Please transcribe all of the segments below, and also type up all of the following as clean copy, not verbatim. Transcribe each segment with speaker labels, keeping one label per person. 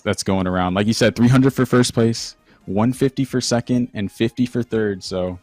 Speaker 1: that's going around. Like you said, 300 for first place, 150 for second, and 50 for third. So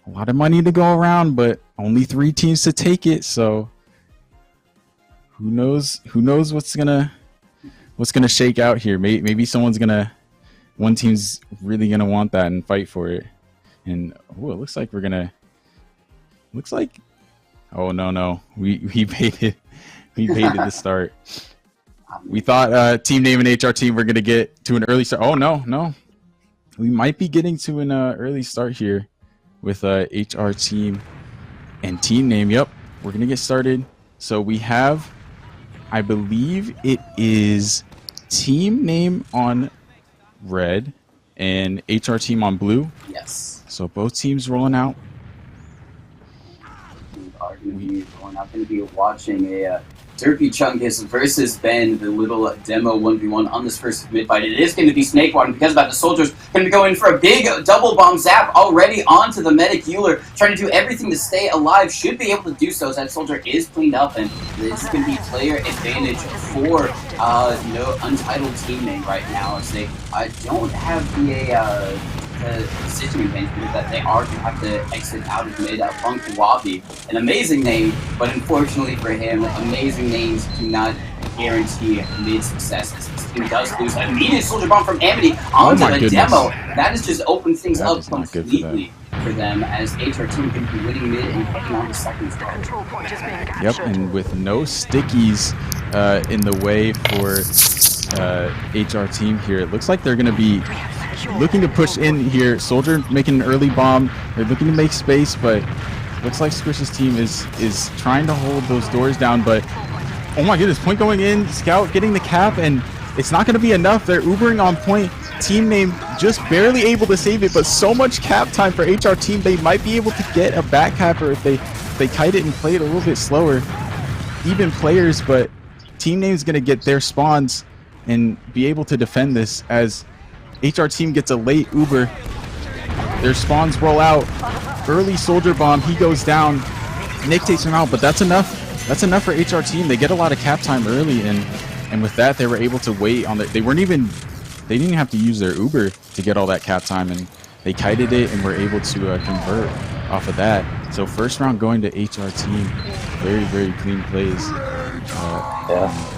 Speaker 1: a lot of money to go around, but only 3 teams to take it. So who knows what's gonna shake out here. Maybe one team's really gonna want that and fight for it. And it looks like oh no, we baited the start. We thought Team Name and HRTeam were gonna get to an early start. Oh no, we might be getting to an early start here with HRTeam and Team Name. Yep, we're gonna get started. So we have, I believe it is Team Name on red and HRTeam on blue.
Speaker 2: Yes.
Speaker 1: So both teams rolling out.
Speaker 2: We are going to be rolling out. Going to be watching a Derpy Chungus versus Ben, the little demo 1v1 on this first mid fight. It is going to be Snake Water because of that the soldiers going to go in for a big double bomb zap already onto the medic healer, trying to do everything to stay alive. Should be able to do so as that soldier is cleaned up, and this is going to be player advantage for Untitled Team Name right now, as they don't have the decision advantage that they are going to have to exit out of mid. Funk Wabi, an amazing name, but unfortunately for him, amazing names do not guarantee mid success. This team does lose an immediate soldier bomb from Amity onto the demo. That has just opened things up completely for them, as HRTeam can be winning mid and heading on the second spot.
Speaker 1: Yep, and with no stickies in the way for HRTeam here, it looks like they're going to be looking to push in here. Soldier making an early bomb. They're looking to make space, but looks like Squish's team is trying to hold those doors down. But oh my goodness, point going in, Scout getting the cap, and it's not going to be enough. They're Ubering on point. Team Name just barely able to save it, but so much cap time for HRTeam. They might be able to get a back capper if they kite it and play it a little bit slower. Even players, but Team Name's going to get their spawns and be able to defend this, as HRTeam gets a late Uber. Their spawns roll out. Early soldier bomb. He goes down. Nick takes him out, but that's enough. That's enough for HRTeam. They get a lot of cap time early, and with that, they were able to wait on the. They didn't even have to use their Uber to get all that cap time, and they kited it and were able to convert off of that. So first round going to HRTeam. Very, very clean plays.
Speaker 2: Yeah.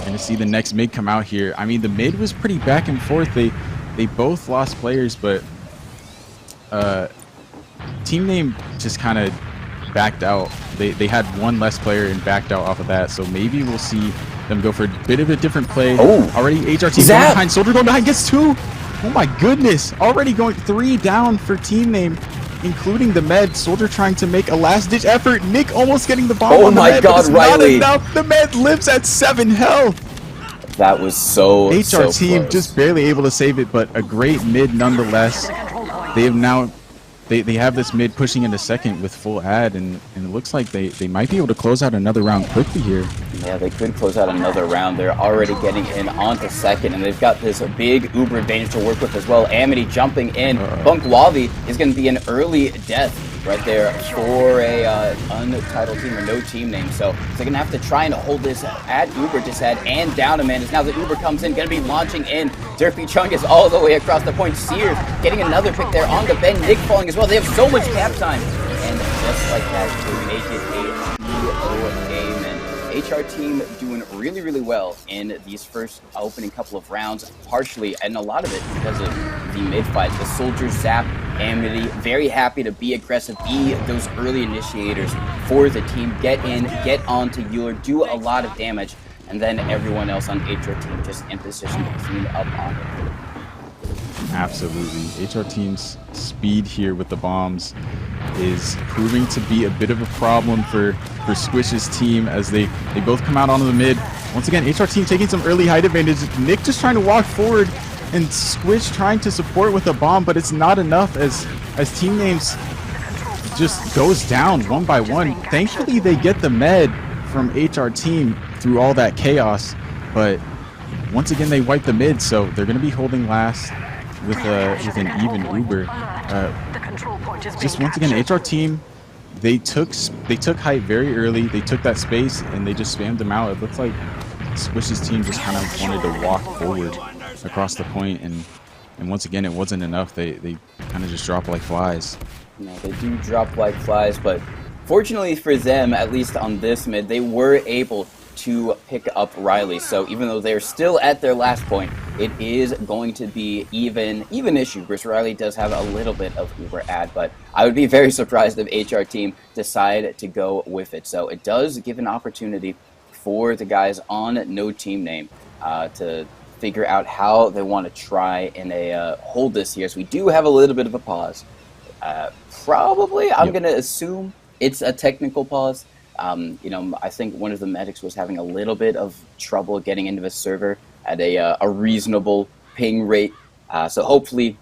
Speaker 1: Going to see the next mid come out here. I mean, the mid was pretty back and forth. They both lost players, but Team Name just kind of backed out. They had one less player and backed out off of that. So maybe we'll see them go for a bit of a different play.
Speaker 2: Oh,
Speaker 1: already HRTeam going behind. Soldier going behind, gets 2. Oh my goodness! Already going 3 down for Team Name, including the med. Soldier trying to make a last-ditch effort. Nick almost getting the bomb on the med, but it's
Speaker 2: Riley.
Speaker 1: not enough. The med lives at 7 health.
Speaker 2: That was so
Speaker 1: HRTeam
Speaker 2: close.
Speaker 1: just barely able to save it, but a great mid nonetheless. They have now, they have this mid pushing into second with full ad, and it looks like they might be able to close out another round quickly here.
Speaker 2: Yeah, they could close out another round. They're already getting in onto second, and they've got this big Uber advantage to work with as well. Amity jumping in. Bunk Wavi is going to be an early death right there for a untitled team or no team name. So they're going to have to try and hold this at Uber just had and down a man. As now the Uber comes in, going to be launching in. Derpy Chungus all the way across the point. Sears getting another pick there on the Ben. Nick falling as well. They have so much cap time. And just like that, they make it a 2-0 game. HRTeam doing really, really well in these first opening couple of rounds, partially, and a lot of it because of the mid-fight. The soldiers zap Amity, very happy to be aggressive, be those early initiators for the team, get in, get onto Euler, do a lot of damage, and then everyone else on HRTeam just in position to clean up on it.
Speaker 1: Absolutely. HRTeam's speed here with the bombs is proving to be a bit of a problem for Squish's team, as they both come out onto the mid. Once again, HRTeam taking some early height advantage. Nick just trying to walk forward, and Squish trying to support with a bomb, but it's not enough as Team Names just goes down one by one. Thankfully, they get the med from HRTeam through all that chaos, but once again, they wipe the mid, so they're going to be holding last with an even Uber. Just once again, HRTeam, they took height very early. They took that space and they just spammed them out. It looks like Swish's team just kind of wanted to walk forward across the point, and once again, it wasn't enough. They kind of just dropped like flies.
Speaker 2: You know, they do drop like flies, but fortunately for them, at least on this mid, they were able to pick up Riley. So even though they're still at their last point, it is going to be even issue. Bruce Riley does have a little bit of Uber ad, but I would be very surprised if HRTeam decide to go with it. So it does give an opportunity for the guys on no team name to figure out how they want to try and hold this here. So we do have a little bit of a pause. Probably, I'm going to assume it's a technical pause. You know, I think one of the medics was having a little bit of trouble getting into the server at a reasonable ping rate. So hopefully,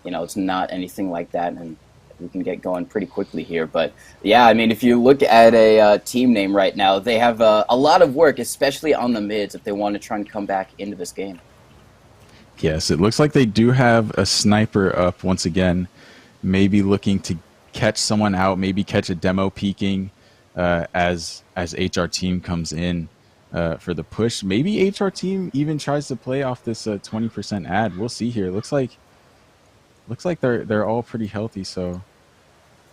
Speaker 2: you know, it's not anything like that, and we can get going pretty quickly here. But yeah, I mean, if you look at a team name right now, they have a lot of work, especially on the mids, if they want to try and come back into this game.
Speaker 1: Yes, it looks like they do have a sniper up once again, maybe looking to catch someone out, maybe catch a demo peeking as HRTeam comes in for the push. Maybe HRTeam even tries to play off this 20% ad. We'll see here. Looks like they're all pretty healthy, so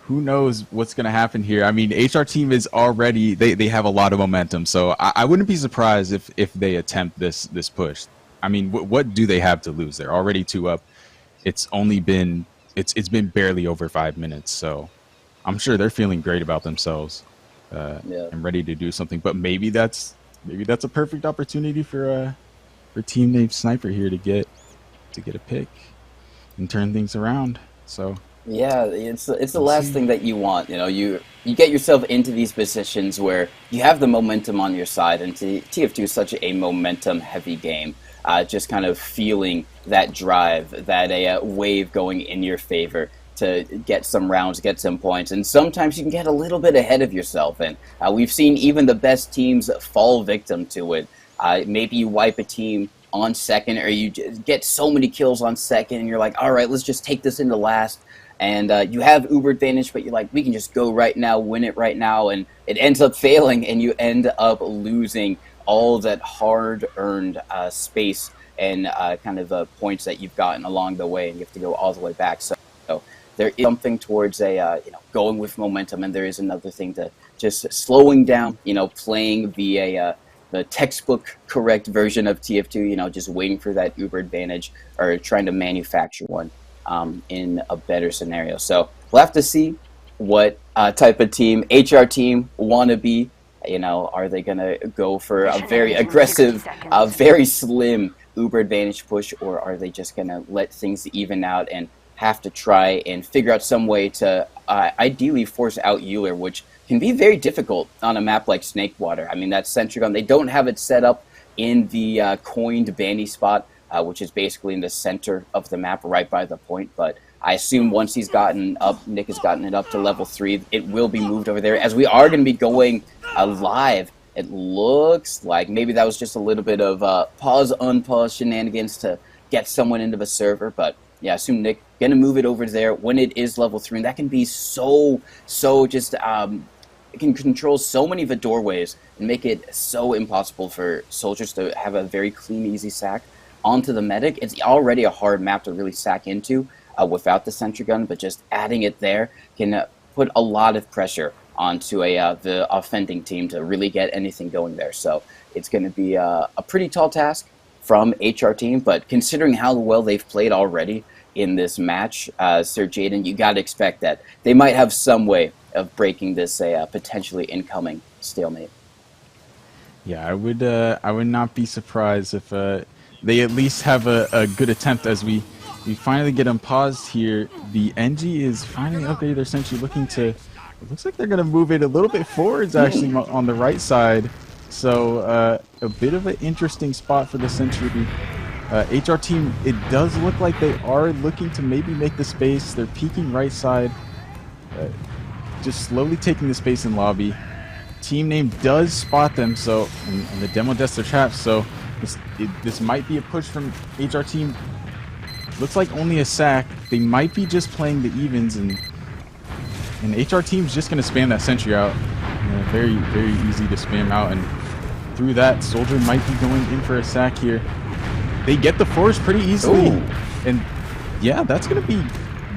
Speaker 1: who knows what's going to happen here. I mean, HRTeam is already, they have a lot of momentum, so I wouldn't be surprised if they attempt this push. I mean, what do they have to lose? They're already 2 up. It's only been it's been barely over 5 minutes, so I'm sure they're feeling great about themselves and ready to do something. But maybe that's a perfect opportunity for team named Sniper here to get a pick and turn things around. So
Speaker 2: yeah, it's the last thing that you want. You know, you get yourself into these positions where you have the momentum on your side, and TF2 is such a momentum-heavy game. Just kind of feeling that drive, that wave going in your favor to get some rounds, get some points, and sometimes you can get a little bit ahead of yourself. And we've seen even the best teams fall victim to it. Maybe you wipe a team on second, or you get so many kills on second, and you're like, all right, let's just take this into last. And you have Uber advantage, but you're like, we can just go right now, win it right now, and it ends up failing, and you end up losing all that hard-earned space and kind of points that you've gotten along the way, and you have to go all the way back. So there is something towards going with momentum, and there is another thing to just slowing down, playing the textbook correct version of TF2, just waiting for that Uber advantage or trying to manufacture one in a better scenario. So we'll have to see what type of team HRTeam want to be. Are they going to go for a very aggressive, very slim Uber advantage push, or are they just going to let things even out and have to try and figure out some way to ideally force out Euler, which can be very difficult on a map like Snakewater. I mean, that sentry gun, they don't have it set up in the coined bandy spot, which is basically in the center of the map right by the point, but I assume once he's gotten up, Nick has gotten it up to level 3, it will be moved over there. As we are going to be going live, it looks like maybe that was just a little bit of pause, unpause shenanigans to get someone into the server. But yeah, I assume Nick going to move it over there when it is level 3. And that can be so just, it can control so many of the doorways and make it so impossible for soldiers to have a very clean, easy sack onto the medic. It's already a hard map to really sack into. Without the sentry gun, but just adding it there can put a lot of pressure onto the offending team to really get anything going there. So it's going to be a pretty tall task from HRTeam, but considering how well they've played already in this match, Sir Jaden, you got to expect that they might have some way of breaking this potentially incoming stalemate.
Speaker 1: Yeah, I would not be surprised if they at least have a good attempt. As we finally get them paused here. The NG is finally updated. They're essentially looking to, it looks like they're going to move it a little bit forwards actually on the right side. So a bit of an interesting spot for the Sentry. HRTeam, it does look like they are looking to maybe make the space. They're peeking right side, just slowly taking the space in lobby. Team name does spot them, so and the demo desk their traps. So this might be a push from HRTeam. Looks like only a sack. They might be just playing the evens, and HRTeam's just going to spam that sentry out. Very, very easy to spam out, and through that. Soldier might be going in for a sack here. They get the force pretty easily.
Speaker 2: Ooh.
Speaker 1: And yeah, that's going to be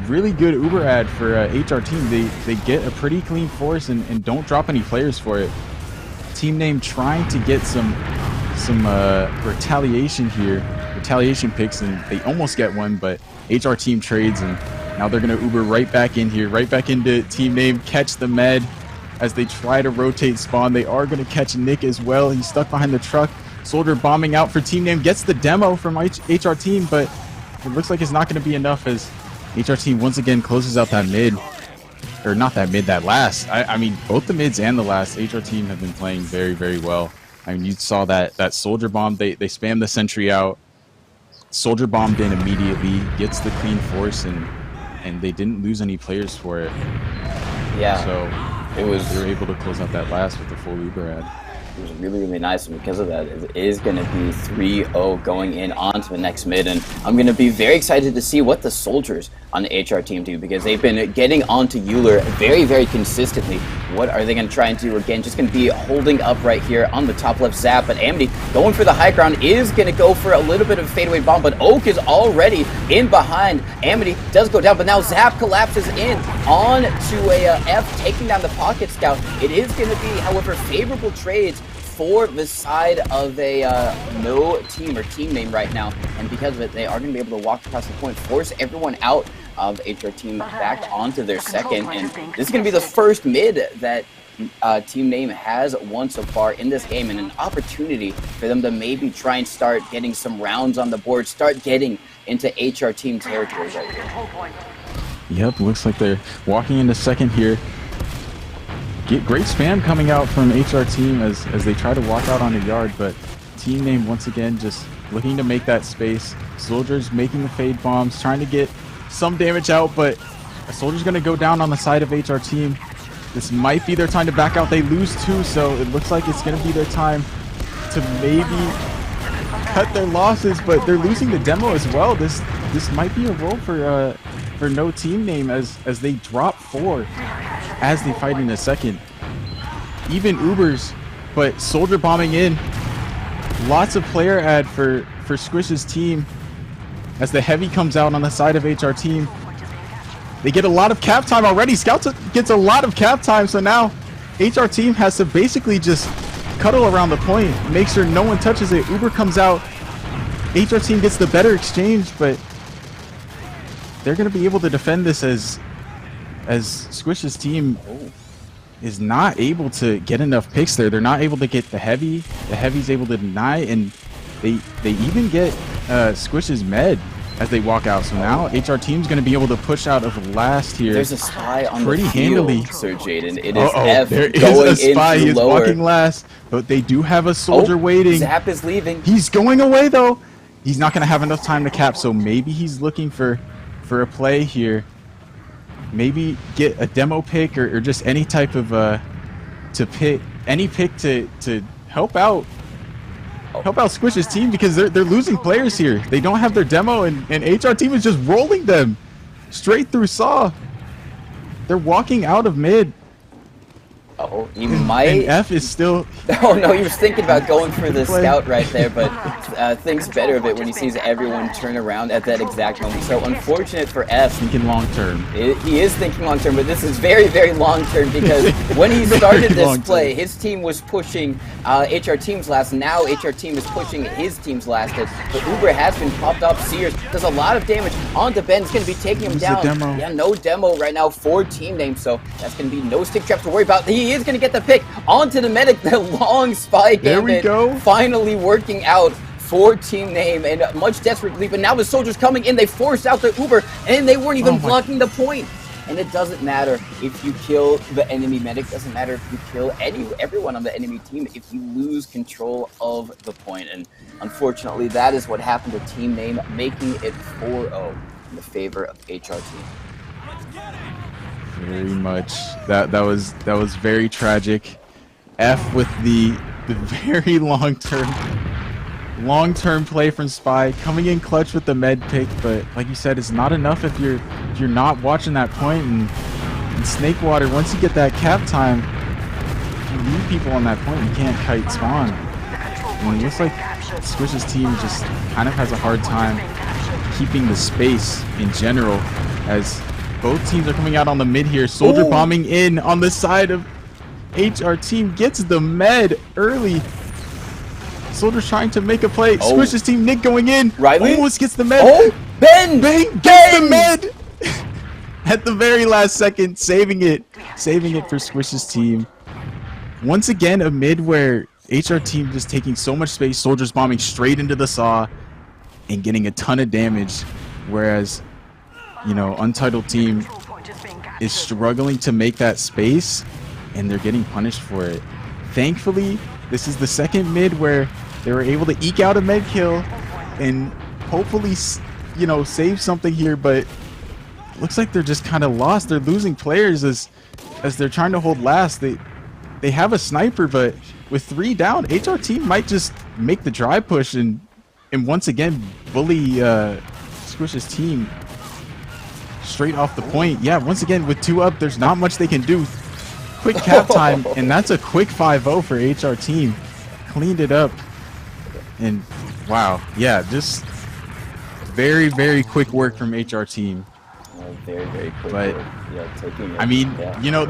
Speaker 1: really good Uber ad for HRTeam. They get a pretty clean force and don't drop any players for it. Team name trying to get some retaliation here, retaliation picks, and they almost get one, but HRTeam trades, and now they're going to Uber right back in here, right back into team name, catch the med as they try to rotate spawn. They are going to catch Nick as well. He's stuck behind the truck. Soldier bombing out for team name, gets the demo from HRTeam, but it looks like it's not going to be enough as HRTeam once again closes out that mid. Or not that mid, that last. I mean, both the mids and the last, HRTeam have been playing very, very well. I mean, you saw that Soldier bomb, they spammed the sentry out. Soldier bombed in immediately, gets the clean force, and they didn't lose any players for it.
Speaker 2: Yeah.
Speaker 1: So they were able to close out that last with the full Uber ad.
Speaker 2: It was really, really nice, and because of that, it is going to be 3-0 going in onto the next mid, and I'm going to be very excited to see what the Soldiers on the HRTeam do, because they've been getting onto Euler very, very consistently. What are they going to try and do again? Just going to be holding up right here on the top left Zap, but Amity going for the high ground is going to go for a little bit of a fadeaway bomb, but Oak is already in behind. Amity does go down, but now Zap collapses in on to a F, taking down the pocket scout. It is going to be, however, favorable trades for the side of a no team or team name right now, and because of it, they are going to be able to walk across the point, force everyone out of HRTeam back onto their second, and this is going to be the first mid that team name has won so far in this game, and an opportunity for them to maybe try and start getting some rounds on the board, start getting into HRTeam territory right here.
Speaker 1: Yep, looks like they're walking into second here. Great spam coming out from HRTeam as they try to walk out on a yard, but team name once again just looking to make that space. Soldiers making the fade bombs, trying to get some damage out, but a Soldier's going to go down on the side of HRTeam. This might be their time to back out. They lose two, so it looks like it's going to be their time to maybe cut their losses, but they're losing the demo as well. This might be a roll for no team name as they drop 4 as they fight in a second. Even Ubers, but Soldier bombing in. Lots of player ad for Squish's team as the heavy comes out on the side of HRTeam. They get a lot of cap time already. Scouts gets a lot of cap time, so now HRTeam has to basically just cuddle around the point, make sure no one touches it. Uber comes out. HRTeam gets the better exchange, but they're going to be able to defend this as Squish's team is not able to get enough picks there. They're not able to get the heavy. The heavy's able to deny, and they even get Squish's med as they walk out. So now HRTeam's going to be able to push out of last here.
Speaker 2: There's a spy on
Speaker 1: pretty
Speaker 2: the field,
Speaker 1: handily.
Speaker 2: Sir Jaden. It is F
Speaker 1: there
Speaker 2: going
Speaker 1: is a spy.
Speaker 2: into
Speaker 1: He's
Speaker 2: lower.
Speaker 1: walking last, but they do have a Soldier waiting.
Speaker 2: Zap is leaving.
Speaker 1: He's going away though. He's not going to have enough time to cap, so maybe he's looking for a play here. Maybe get a demo pick or just any type of pick to help out Squish's team, because they're losing players here. They don't have their demo, and HRTeam is just rolling them straight through Saw. They're walking out of mid.
Speaker 2: Oh, he might.
Speaker 1: And F is still.
Speaker 2: Oh no, he was thinking about going for the scout right there, but thinks better of it when he sees everyone turn around at that exact moment. So unfortunate for F.
Speaker 1: Thinking long term.
Speaker 2: He is thinking long term, but this is very, very long term, because when he started this play, his team was pushing HRTeam's last. Now HRTeam is pushing his team's last. But Uber has been popped up. Sears does a lot of damage onto Ben. It's going to be taking him down. Yeah, no demo right now for team name, so that's going to be no stick traps to worry about. He is going to get the pick onto the medic. The long spy
Speaker 1: There we go.
Speaker 2: Finally working out for team name, and much desperately, but now the Soldiers coming in. They forced out the Uber, and they weren't even blocking the point. And it doesn't matter if you kill the enemy medic, doesn't matter if you kill everyone on the enemy team, if you lose control of the point. And unfortunately, that is what happened to team name, making it 4-0 in the favor of HRTeam.
Speaker 1: Very much. That was very tragic. F with the very long term play from Spy, coming in clutch with the med pick, but like you said, it's not enough if you're not watching that point. And Snakewater, once you get that cap time, if you leave people on that point, you can't kite spawn. And it looks like Squish's team just kind of has a hard time keeping the space in general, as both teams are coming out on the mid here. Soldier bombing in on the side of HRTeam, gets the med early. Soldier's trying to make a play. Squish's team, Nick going in.
Speaker 2: Riley
Speaker 1: almost gets the med.
Speaker 2: Ben
Speaker 1: Gets the med at the very last second, saving it for Squish's team. Once again, a mid where HRTeam just taking so much space. Soldiers bombing straight into the saw and getting a ton of damage, whereas, you know, Untitled team is struggling to make that space, and they're getting punished for it. Thankfully, this is the second mid where they were able to eke out a med kill and hopefully, you know, save something here, but looks like they're just kind of lost. They're losing players as they're trying to hold last. They have a sniper, but with 3 down, HRTeam might just make the dry push and once again bully Squish's team straight off the point. Yeah, once again with 2 up, there's not much they can do. Quick cap time, and that's a quick 5-0 for HRTeam. Cleaned it up, and wow, yeah, just very, very quick work from HRTeam.
Speaker 2: Very, very quick.
Speaker 1: But
Speaker 2: yeah, taking it.
Speaker 1: I mean, you know,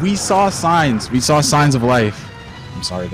Speaker 1: we saw signs of life. I'm sorry that